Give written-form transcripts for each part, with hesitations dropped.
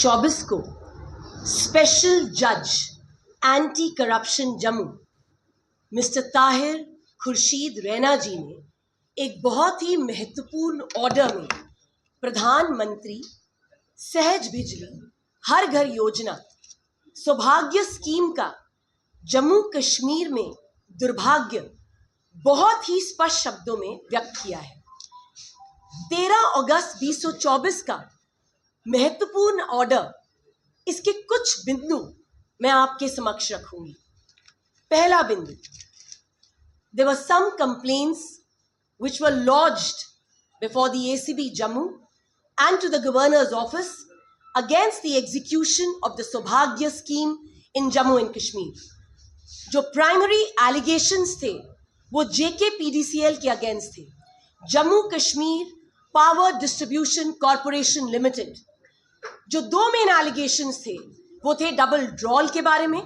24 को स्पेशल जज anti corruption Jammu mister Tahir Khurshid Raina ji ने एक बहुत ही महत्वपूर्ण ऑर्डर में प्रधानमंत्री सहज बिजली हर घर योजना सौभाग्य स्कीम का जम्मू कश्मीर में दुर्भाग्य बहुत ही स्पष्ट शब्दों में व्यक्त किया है। 13 अगस्त 2024 का महत्वपूर्ण ऑर्डर, इसके कुछ बिंदु मैं आपके समक्ष रखूंगी। पहला बिंदु, there were some complaints which were lodged before the ACB Jammu and to the governor's office against the execution of the Saubhagya scheme in Jammu and Kashmir. जो प्राइमरी एलिगेशंस थे वो JKPDCL के अगेंस्ट थे। Jammu Kashmir power distribution corporation limited, जो दो main allegations थे वो थे डबल ड्रॉल के बारे में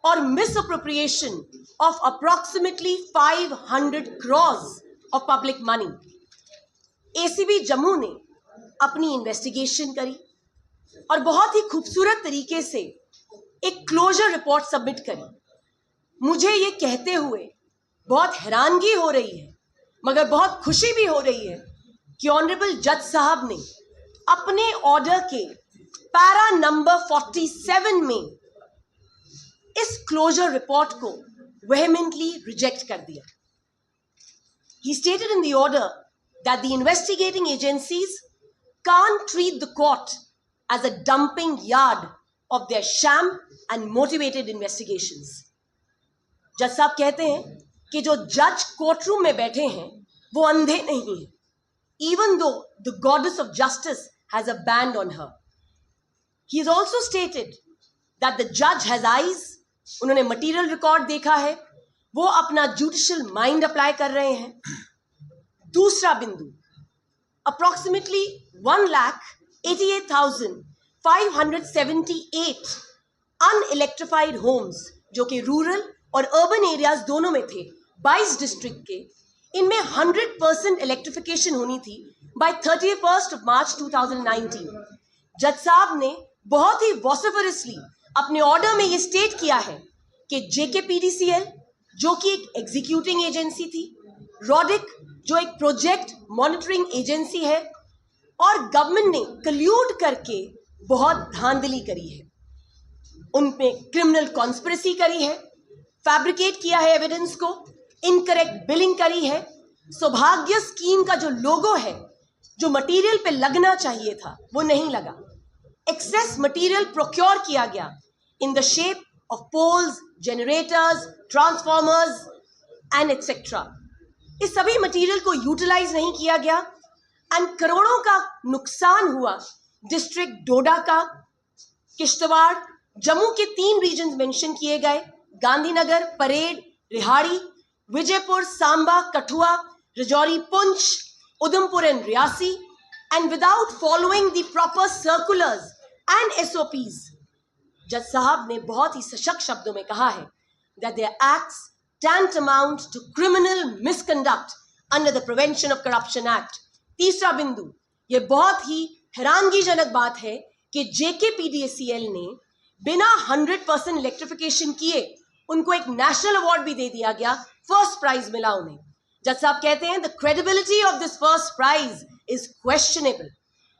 और miss appropriation of approximately 500 crores of public money. ACB Jammu ने अपनी इन्वेस्टिगेशन करी और बहुत ही खूबसूरत तरीके से एक क्लोजर रिपोर्ट सबमिट करी। मुझे ये कहते हुए बहुत हैरानगी हो रही है मगर बहुत खुशी भी हो रही है कि ऑनरेबल जज साहब ने अपने ऑर्डर के पैरा नंबर 47 में इस क्लोजर रिपोर्ट को वेहेमेंटली रिजेक्ट कर दिया। He stated in the order that the investigating agencies can't treat the court as a dumping yard of their sham and motivated investigations. जज साहब कहते हैं कि जो जज कोर्टरूम में बैठे हैं वो अंधे नहीं हैं, even though the goddess of justice has a band on her. He has also stated that the judge has eyes. उन्होंने मटीरियल रिकॉर्ड देखा है, वो अपना जुडिशियल माइंड अप्लाई कर रहे हैं। दूसरा बिंदु, अप्रोक्सीमेटली 1,88,578 अनइलेक्ट्रिफाइड होम्स जो कि रूरल और अर्बन एरियाज दोनों में थे 22 डिस्ट्रिक्ट के, इनमें 100% इलेक्ट्रिफिकेशन होनी थी बाय 31 मार्च 2019। जज साहब ने बहुत ही वॉसिफरसली अपने ऑर्डर में ये स्टेट किया है कि JKPDCL जो कि एक एग्जीक्यूटिंग एजेंसी थी, रॉडिक जो एक प्रोजेक्ट मॉनिटरिंग एजेंसी है, और गवर्नमेंट ने कल्यूड करके बहुत धांधली करी है, उनपे क्रिमिनल कॉन्स्पिरेसी करी है, फैब्रिकेट किया है एविडेंस को, इनकरेक्ट बिलिंग करी है। सौभाग्य स्कीम का जो लोगो है जो मटेरियल पे लगना चाहिए था वो नहीं लगा। एक्सेस मटेरियल प्रोक्योर किया गया in the shape of poles, generators, transformers and etcetera. इस सभी मटेरियल को यूटिलाइज नहीं किया गया एंड करोड़ों का नुकसान हुआ। डिस्ट्रिक्ट डोडा का, किश्तवाड़, जम्मू के 3 रीजन मेंशन किए गए, Gandhinagar, parade, Rehari, Vijaypur, Samba, Kathua, Rajouri, Poonch, Udhampur and Reasi, and without following the proper circulars and SOPs. जज साहब ने बहुत ही सशक्त शब्दों में कहा है that their acts tantamount to criminal misconduct under the Prevention of Corruption Act. तीसरा बिंदु, ये बहुत ही हैरानगीजनक बात है कि JKPDCL ने बिना 100% इलेक्ट्रिफिकेशन किए उनको एक नेशनल अवार्ड भी दे दिया गया, फर्स्ट प्राइज मिला उन्हें। जज साहब कहते हैं the credibility of this first prize is questionable.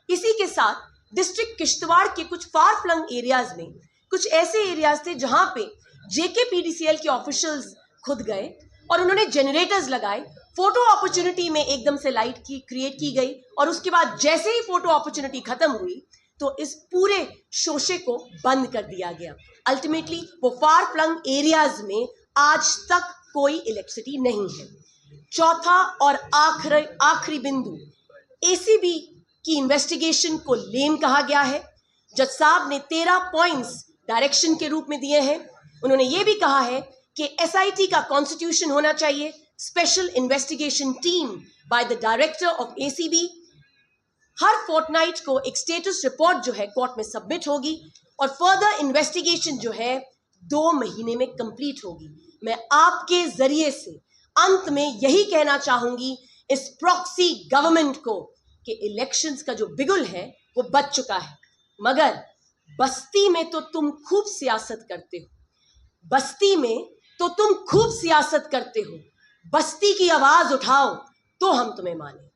इसी के साथ डिस्ट्रिक्ट किश्तवाड़ के कुछ फार फ्लंग एरियाज में कुछ ऐसे एरियाज थे जहां पे JKPDCL के ऑफिशियल्स खुद गए और उन्होंने जनरेटर्स लगाए, फोटो अपॉर्चुनिटी में एकदम से लाइट की क्रिएट की गई और उसके बाद जैसे ही फोटो अपॉर्चुनिटी खत्म हुई तो इस पूरे शोशे को बंद कर दिया गया। अल्टीमेटली वो फार फ्लंग एरियाज में आज तक कोई इलेक्ट्रिसिटी नहीं है। चौथा और आखिरी बिंदु, ACB की इन्वेस्टिगेशन को लेम कहा गया है। जज साहब ने 13 पॉइंट्स डायरेक्शन के रूप में दिए हैं। उन्होंने ये भी कहा है कि SIT का कॉन्स्टिट्यूशन होना चाहिए, special investigation team by the director of ACB। हर फोर्टनाइट को एक स्टेटस रिपोर्ट जो है कोर्ट में सबमिट होगी और फर्दर इन्वेस्टिगेशन जो है 2 महीने में कंप्लीट होगी। मैं आपके जरिए से अंत में यही कहना चाहूंगी इस प्रॉक्सी गवर्नमेंट को कि इलेक्शंस का जो बिगुल है वो बच चुका है, मगर बस्ती में तो तुम खूब सियासत करते हो, बस्ती में तो तुम खूब सियासत करते हो, बस्ती की आवाज उठाओ तो हम तुम्हें माने।